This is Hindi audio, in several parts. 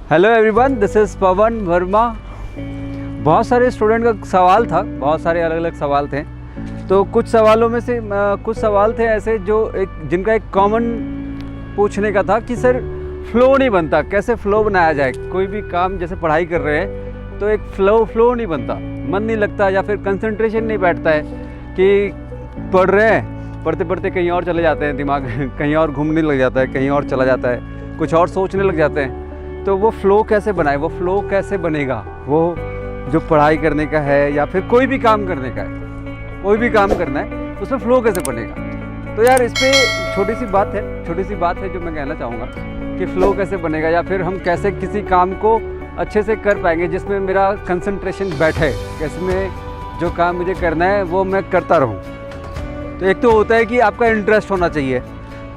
हेलो एवरीवन, दिस इज़ पवन वर्मा। बहुत सारे स्टूडेंट का सवाल था, बहुत सारे अलग अलग सवाल थे। तो कुछ सवालों में से कुछ सवाल थे ऐसे जो जिनका एक कॉमन पूछने का था कि सर फ़्लो नहीं बनता, कैसे फ़्लो बनाया जाए। कोई भी काम जैसे पढ़ाई कर रहे हैं तो एक फ़्लो नहीं बनता, मन नहीं लगता या फिर कंसंट्रेशन नहीं बैठता है कि पढ़ रहे हैं, पढ़ते पढ़ते कहीं और चले जाते हैं, दिमाग कहीं और घूमने लग जाता है, कहीं और चला जाता है, कुछ और सोचने लग जाते हैं। तो वो फ़्लो कैसे बनाए, वो फ़्लो कैसे बनेगा, वो जो पढ़ाई करने का है या फिर कोई भी काम करने का है, कोई भी काम करना है उसमें फ़्लो कैसे बनेगा। तो यार इस पर छोटी सी बात है जो मैं कहना चाहूँगा कि फ़्लो कैसे बनेगा या फिर हम कैसे किसी काम को अच्छे से कर पाएंगे जिसमें मेरा कंसंट्रेशन बैठे, कैसे में जो काम मुझे करना है वो मैं करता रहूँ। तो एक तो होता है कि आपका इंटरेस्ट होना चाहिए।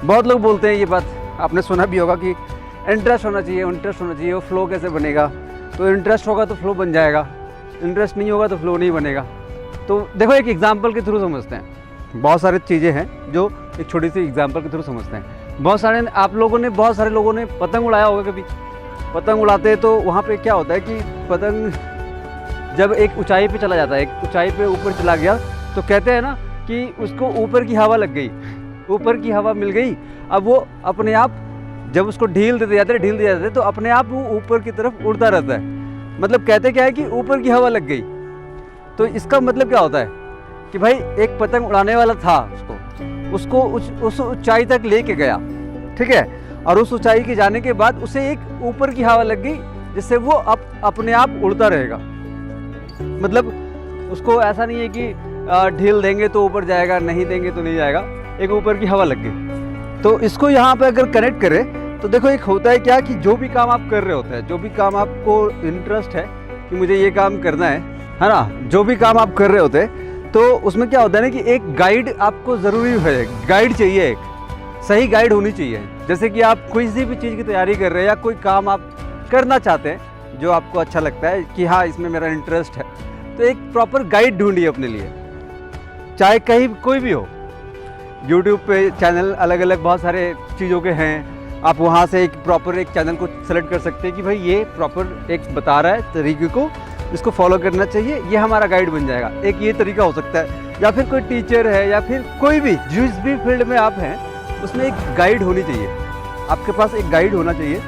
बहुत लोग बोलते हैं ये बात, आपने सुना भी होगा कि इंटरेस्ट होना चाहिए। वो फ़्लो कैसे बनेगा। तो इंटरेस्ट होगा तो फ़्लो बन जाएगा, इंटरेस्ट नहीं होगा तो फ़्लो नहीं बनेगा। तो देखो एक एग्जांपल के थ्रू समझते हैं। बहुत सारी चीज़ें हैं जो एक छोटी सी एग्जांपल के थ्रू समझते हैं। बहुत सारे लोगों ने पतंग उड़ाया होगा कभी। पतंग उड़ाते हैं तो वहाँ पे क्या होता है कि पतंग जब एक ऊंचाई पे चला जाता है, एक ऊंचाई पे ऊपर चला गया तो कहते हैं ना कि उसको ऊपर की हवा लग गई, ऊपर की हवा मिल गई। अब वो अपने आप जब उसको ढील देते जाते तो अपने आप वो ऊपर की तरफ उड़ता रहता है। मतलब कहते क्या है कि ऊपर की हवा लग गई। तो इसका मतलब क्या होता है कि भाई एक पतंग उड़ाने वाला था, उसको उस ऊंचाई तक लेके गया, ठीक है, और उस ऊंचाई के जाने के बाद उसे एक ऊपर की हवा लग गई जिससे वो अपने आप उड़ता रहेगा। मतलब उसको ऐसा नहीं है कि ढील देंगे तो ऊपर जाएगा, नहीं देंगे तो नहीं जाएगा, एक ऊपर की हवा लग गई। तो इसको यहाँ पे अगर कनेक्ट करें तो देखो एक होता है क्या कि जो भी काम आप कर रहे होते हैं, जो भी काम आपको इंटरेस्ट है कि मुझे ये काम करना है ना, जो भी काम आप कर रहे होते हैं तो उसमें क्या होता है ना कि एक गाइड आपको ज़रूरी है, गाइड चाहिए, एक सही गाइड होनी चाहिए। जैसे कि आप किसी भी चीज़ की तैयारी कर रहे हैं या कोई काम आप करना चाहते हैं जो आपको अच्छा लगता है कि हाँ इसमें मेरा इंटरेस्ट है, तो एक प्रॉपर गाइड ढूंढिए अपने लिए, चाहे कहीं कोई भी हो। यूट्यूब पे चैनल अलग अलग बहुत सारे चीज़ों के हैं, आप वहाँ से एक प्रॉपर एक चैनल को सेलेक्ट कर सकते हैं कि भाई ये प्रॉपर एक बता रहा है तरीके को, इसको फॉलो करना चाहिए, ये हमारा गाइड बन जाएगा। एक ये तरीका हो सकता है, या फिर कोई टीचर है या फिर कोई भी जिस भी फील्ड में आप हैं उसमें एक गाइड होनी चाहिए। आपके पास एक गाइड होना चाहिए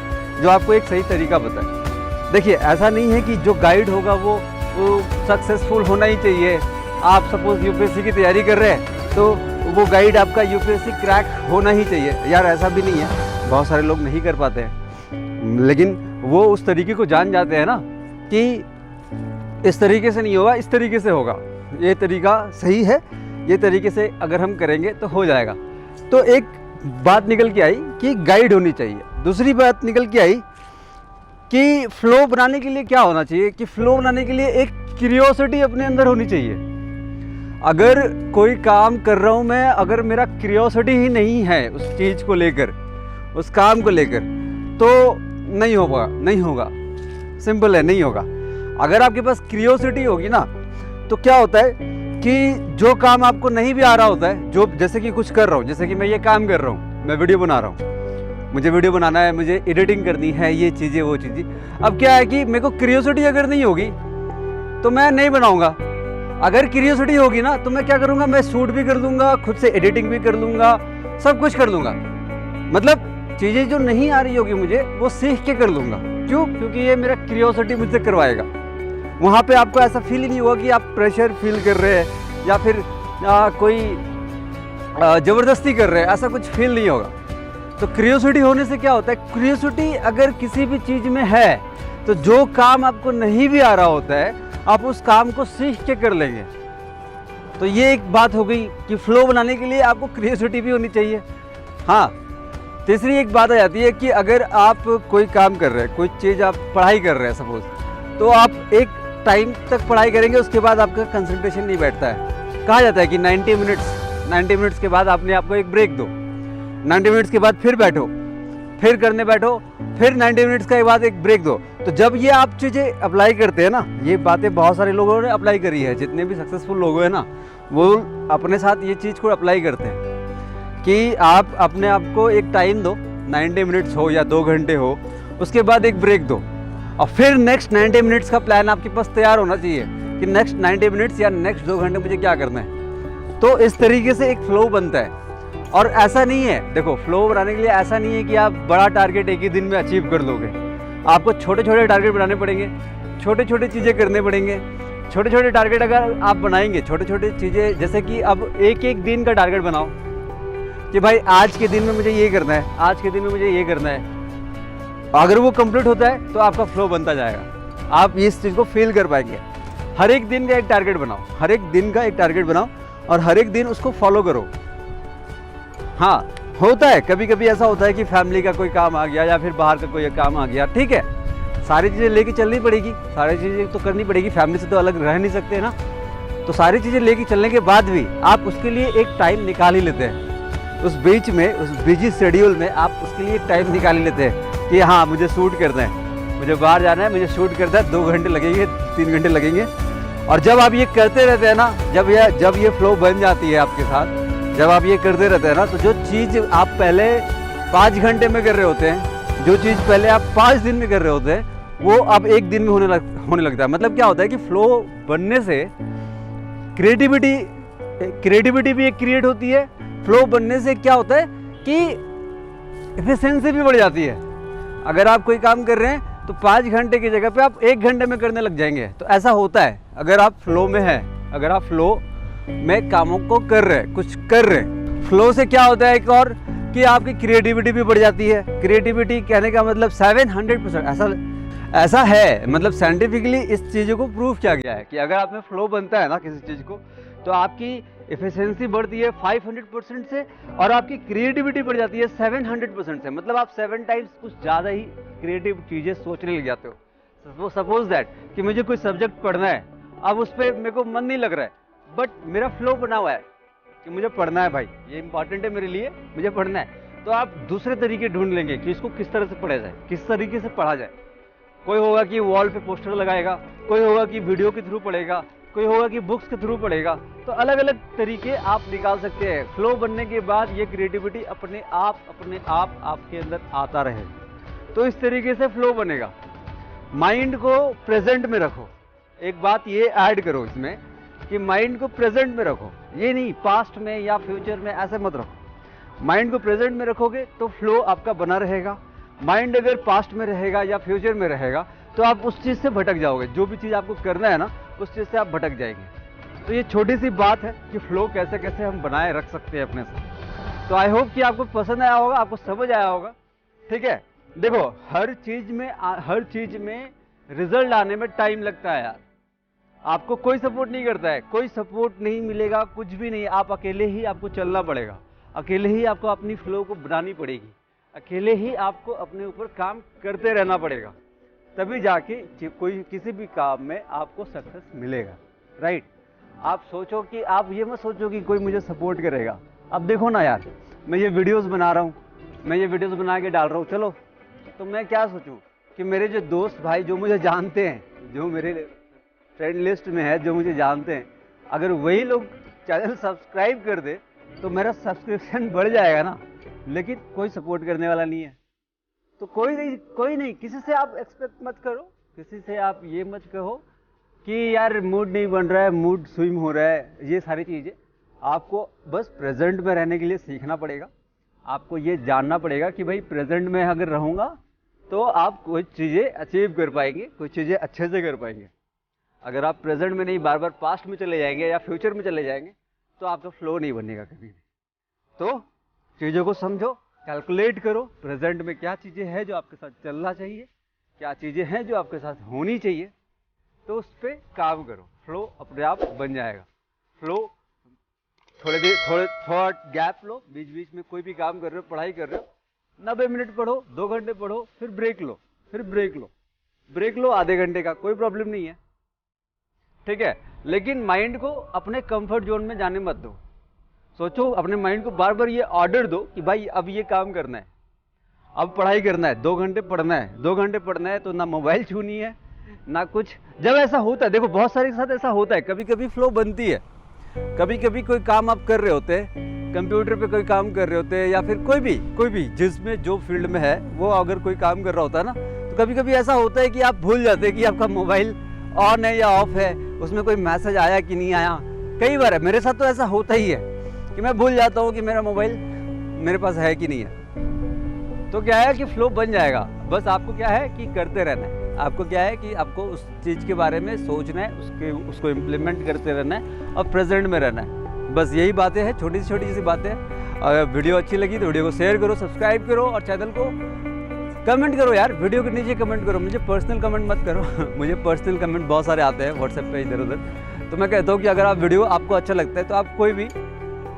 जो आपको एक सही तरीका बताए। देखिए ऐसा नहीं है कि जो गाइड होगा वो सक्सेसफुल होना ही चाहिए। आप सपोज यूपीएससी की तैयारी कर रहे हैं तो वो गाइड आपका यूपीएससी क्रैक होना ही चाहिए। यार ऐसा भी नहीं है, बहुत सारे लोग नहीं कर पाते हैं, लेकिन वो उस तरीके को जान जाते हैं ना कि इस तरीके से नहीं होगा, इस तरीके से होगा, ये तरीका सही है, ये तरीके से अगर हम करेंगे तो हो जाएगा। तो एक बात निकल के आई कि गाइड होनी चाहिए। दूसरी बात निकल के आई कि फ़्लो बनाने के लिए क्या होना चाहिए, कि फ़्लो बनाने के लिए एक क्यूरियोसिटी अपने अंदर होनी चाहिए। अगर कोई काम कर रहा हूँ मैं, अगर मेरा क्यूरियोसिटी ही नहीं है उस चीज़ को लेकर, उस काम को लेकर, तो नहीं होगा। सिंपल है, नहीं होगा। अगर आपके पास क्यूरियोसिटी होगी ना तो क्या होता है कि जो काम आपको नहीं भी आ रहा होता है, जो जैसे कि कुछ कर रहा हूँ, जैसे कि मैं ये काम कर रहा हूँ, मैं वीडियो बना रहा हूँ, मुझे वीडियो बनाना है, मुझे एडिटिंग करनी है, ये चीज़ें वो चीज़ें। अब क्या है कि मेरे को क्यूरियोसिटी अगर नहीं होगी तो मैं नहीं बनाऊँगा। अगर क्यूरियोसिटी होगी ना तो मैं क्या करूँगा, मैं शूट भी कर दूँगा, खुद से एडिटिंग भी कर लूँगा, सब कुछ कर लूँगा। मतलब चीज़ें जो नहीं आ रही होगी मुझे वो सीख के कर लूँगा। क्यों? क्योंकि ये मेरा क्यूरियोसिटी मुझसे करवाएगा। वहाँ पे आपको ऐसा फील ही नहीं होगा कि आप प्रेशर फील कर रहे हैं या फिर कोई ज़बरदस्ती कर रहे हैं, ऐसा कुछ फील नहीं होगा। तो क्यूरियोसिटी होने से क्या होता है, क्यूरियोसिटी अगर किसी भी चीज़ में है तो जो काम आपको नहीं भी आ रहा होता है आप उस काम को सीख के कर लेंगे। तो ये एक बात हो गई कि फ़्लो बनाने के लिए आपको क्यूरियोसिटी भी होनी चाहिए। हाँ, तीसरी एक बात आ जाती है कि अगर आप कोई काम कर रहे हैं, कोई चीज़ आप पढ़ाई कर रहे हैं सपोज, तो आप एक टाइम तक पढ़ाई करेंगे, उसके बाद आपका कंसंट्रेशन नहीं बैठता है। कहा जाता है कि 90 मिनट्स के बाद आपने आपको एक ब्रेक दो, 90 मिनट्स के बाद फिर बैठो, फिर करने बैठो, फिर 90 मिनट्स के बाद एक ब्रेक दो। तो जब ये आप चीज़ें अप्लाई करते हैं ना, ये बातें बहुत सारे लोगों ने अप्लाई करी है, जितने भी सक्सेसफुल लोग हैं ना वो अपने साथ ये चीज़ को अप्लाई करते हैं कि आप अपने आप को एक टाइम दो, 90 मिनट्स हो या 2 घंटे हो, उसके बाद एक ब्रेक दो। और फिर नेक्स्ट 90 मिनट्स का प्लान आपके पास तैयार होना चाहिए कि नेक्स्ट 90 मिनट्स या नेक्स्ट 2 घंटे मुझे क्या करना है। तो इस तरीके से एक फ्लो बनता है। और ऐसा नहीं है, देखो फ्लो बनाने के लिए ऐसा नहीं है कि आप बड़ा टारगेट एक ही दिन में अचीव कर लोगे। आपको छोटे छोटे टारगेट बनाने पड़ेंगे, छोटे छोटे चीज़ें करने पड़ेंगे। छोटे छोटे टारगेट अगर आप बनाएंगे, छोटे छोटे चीज़ें, जैसे कि अब एक दिन का टारगेट बनाओ कि भाई आज के दिन में मुझे ये करना है, आज के दिन में मुझे ये करना है। अगर वो कंप्लीट होता है तो आपका फ्लो बनता जाएगा, आप इस चीज़ को फील कर पाएंगे। हर एक दिन का एक टारगेट बनाओ, हर एक दिन का एक टारगेट बनाओ और हर एक दिन उसको फॉलो करो। हाँ, होता है कभी कभी ऐसा होता है कि फैमिली का कोई काम आ गया या फिर बाहर का कोई काम आ गया, ठीक है, सारी चीज़ें लेके चलनी पड़ेगी, सारी चीज़ें तो करनी पड़ेगी, फैमिली से तो अलग रह नहीं सकते ना। तो सारी चीज़ें लेके चलने के बाद भी आप उसके लिए एक टाइम निकाल ही लेते हैं। उस बीच में, उस बिजी शेड्यूल में आप उसके लिए टाइम निकाल ही लेते हैं कि हाँ मुझे शूट करना है, मुझे बाहर जाना है, मुझे शूट करना है, 2 घंटे लगेंगे, 3 घंटे लगेंगे। और जब आप ये करते रहते हैं ना, जब ये फ्लो बन जाती है आपके साथ, जब आप ये करते रहते हैं ना, तो जो चीज़ आप पहले 5 घंटे में कर रहे होते हैं, जो चीज़ पहले आप 5 दिन में कर रहे होते हैं, वो अब 1 दिन में होने लगता है। मतलब क्या होता है कि फ्लो बनने से क्रिएटिविटी भी एक क्रिएट होती है। फ्लो बनने से क्या होता है कि एफिशिएंसी भी बढ़ जाती है। अगर आप कोई काम कर रहे हैं तो 5 घंटे की जगह पे आप 1 घंटे में करने लग जाएंगे। तो ऐसा होता है अगर आप फ्लो में हैं, अगर आप फ्लो में कामों को कर रहे हैं, कुछ कर रहे हैं। फ्लो से क्या होता है एक और कि आपकी क्रिएटिविटी भी बढ़ जाती है। क्रिएटिविटी कहने का मतलब 700% ऐसा है, मतलब साइंटिफिकली इस चीज़ों को प्रूव किया गया है कि अगर आप में फ्लो बनता है ना किसी चीज़ को, तो आपकी एफिशिएंसी बढ़ती है 500% से और आपकी क्रिएटिविटी बढ़ जाती है 700% से। मतलब आप 7 टाइम्स कुछ ज़्यादा ही क्रिएटिव चीज़ें सोचने लग जाते हो। सपोज दैट कि मुझे कोई सब्जेक्ट पढ़ना है, अब उस पर मेरे को मन नहीं लग रहा है, बट मेरा फ्लो बना हुआ है कि मुझे पढ़ना है, भाई ये इंपॉर्टेंट है मेरे लिए, मुझे पढ़ना है। तो आप दूसरे तरीके ढूंढ लेंगे कि इसको किस तरह से पढ़ा जाए, किस तरीके से पढ़ा जाए। कोई होगा कि वॉल पे पोस्टर लगाएगा, कोई होगा कि वीडियो के थ्रू पढ़ेगा, कोई होगा कि बुक्स के थ्रू पढ़ेगा। तो अलग अलग तरीके आप निकाल सकते हैं। फ्लो बनने के बाद ये क्रिएटिविटी अपने आप आपके अंदर आता रहे, तो इस तरीके से फ्लो बनेगा। माइंड को प्रेजेंट में रखो। एक बात ये ऐड करो इसमें कि माइंड को प्रेजेंट में रखो, ये नहीं पास्ट में या फ्यूचर में, ऐसे मत रखो। माइंड को प्रेजेंट में रखोगे तो फ्लो आपका बना रहेगा। माइंड अगर पास्ट में रहेगा या फ्यूचर में रहेगा तो आप उस चीज़ से भटक जाओगे। जो भी चीज़ आपको करना है ना, उस चीज़ से आप भटक जाएंगे। तो ये छोटी सी बात है कि फ्लो कैसे कैसे हम बनाए रख सकते हैं अपने से। तो आई होप कि आपको पसंद आया होगा, आपको समझ आया होगा, ठीक है। देखो हर चीज़ में रिजल्ट आने में टाइम लगता है यार। आपको कोई सपोर्ट नहीं करता है, कोई सपोर्ट नहीं मिलेगा, कुछ भी नहीं। आप अकेले ही आपको चलना पड़ेगा, अकेले ही आपको अपनी फ्लो को बनानी पड़ेगी, अकेले ही आपको अपने ऊपर काम करते रहना पड़ेगा, तभी जाके कोई किसी भी काम में आपको सक्सेस मिलेगा, राइट। आप सोचो कि आप ये मत सोचो कि कोई मुझे सपोर्ट करेगा। अब देखो ना यार, मैं ये वीडियोस बना रहा हूँ, मैं ये वीडियोस बना के डाल रहा हूँ, चलो तो मैं क्या सोचूं कि मेरे जो दोस्त भाई जो मुझे जानते हैं, जो मेरे फ्रेंड लिस्ट में है, जो मुझे जानते हैं, अगर वही लोग चैनल सब्सक्राइब कर दे तो मेरा सब्सक्रिप्शन बढ़ जाएगा ना। लेकिन कोई सपोर्ट करने वाला नहीं है, तो कोई नहीं। किसी से आप एक्सपेक्ट मत करो, किसी से आप ये मत कहो कि यार मूड नहीं बन रहा है, मूड स्विंग हो रहा है। ये सारी चीज़ें आपको बस प्रेजेंट में रहने के लिए सीखना पड़ेगा। आपको ये जानना पड़ेगा कि भाई प्रेजेंट में अगर रहूँगा तो आप कोई चीज़ें अचीव कर पाएंगे, कोई चीज़ें अच्छे से कर पाएंगे। अगर आप प्रेजेंट में नहीं, बार बार पास्ट में चले जाएंगे या फ्यूचर में चले जाएंगे, तो आपका फ्लो नहीं बनेगा कभी भी। तो चीज़ों को समझो, कैलकुलेट करो, प्रेजेंट में क्या चीज़ें हैं जो आपके साथ चलना चाहिए, क्या चीज़ें हैं जो आपके साथ होनी चाहिए, तो उस पर काम करो। फ्लो अपने आप बन जाएगा। फ्लो थोड़ा गैप लो, बीच बीच में कोई भी काम कर रहे हो, पढ़ाई कर रहे हो, 90 मिनट पढ़ो, 2 घंटे पढ़ो, फिर ब्रेक लो, ब्रेक लो आधे घंटे का, कोई प्रॉब्लम नहीं है, ठीक है। लेकिन माइंड को अपने कंफर्ट जोन में जाने मत दो। सोचो, अपने माइंड को बार बार ये ऑर्डर दो कि भाई अब ये काम करना है, अब पढ़ाई करना है, 2 घंटे पढ़ना है, 2 घंटे पढ़ना है, तो ना मोबाइल छूनी है ना कुछ। जब ऐसा होता है, देखो बहुत सारे के साथ ऐसा होता है, कभी कभी फ्लो बनती है, कभी कभी कोई काम आप कर रहे होते हैं, कंप्यूटर पे कोई काम कर रहे होते हैं, या फिर कोई भी जिसमें जो फील्ड में है वो अगर कोई काम कर रहा होता है ना, तो कभी कभी ऐसा होता है कि आप भूल जाते हैं कि आपका मोबाइल ऑन है या ऑफ है, उसमें कोई मैसेज आया कि नहीं आया। कई बार है, मेरे साथ तो ऐसा होता ही है कि मैं भूल जाता हूँ कि मेरा मोबाइल मेरे पास है कि नहीं है। तो क्या है कि फ्लो बन जाएगा, बस आपको क्या है कि करते रहना है। आपको क्या है कि आपको उस चीज़ के बारे में सोचना है, उसको इम्प्लीमेंट करते रहना है और प्रेजेंट में रहना है। बस यही बातें हैं, छोटी सी बातें हैं। अगर वीडियो अच्छी लगी तो वीडियो को शेयर करो, सब्सक्राइब करो और चैनल को कमेंट करो यार, वीडियो के नीचे कमेंट करो। मुझे पर्सनल कमेंट मत करो मुझे पर्सनल कमेंट बहुत सारे आते हैं व्हाट्सएप पे इधर उधर। तो मैं कहता हूँ कि अगर आप वीडियो आपको अच्छा लगता है तो आप कोई भी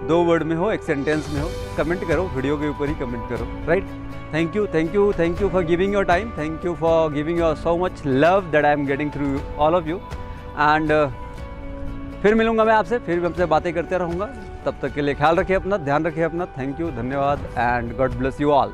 2 वर्ड में हो, 1 सेंटेंस में हो, कमेंट करो, वीडियो के ऊपर ही कमेंट करो, right. Thank you for giving your time, thank you for giving your so much love that I am getting through all of you. And फिर मिलूंगा मैं आपसे, फिर आपसे बातें करते रहूँगा। तब तक के लिए ख्याल रखिए अपना, ध्यान रखिए अपना। थैंक यू, धन्यवाद and God bless you all.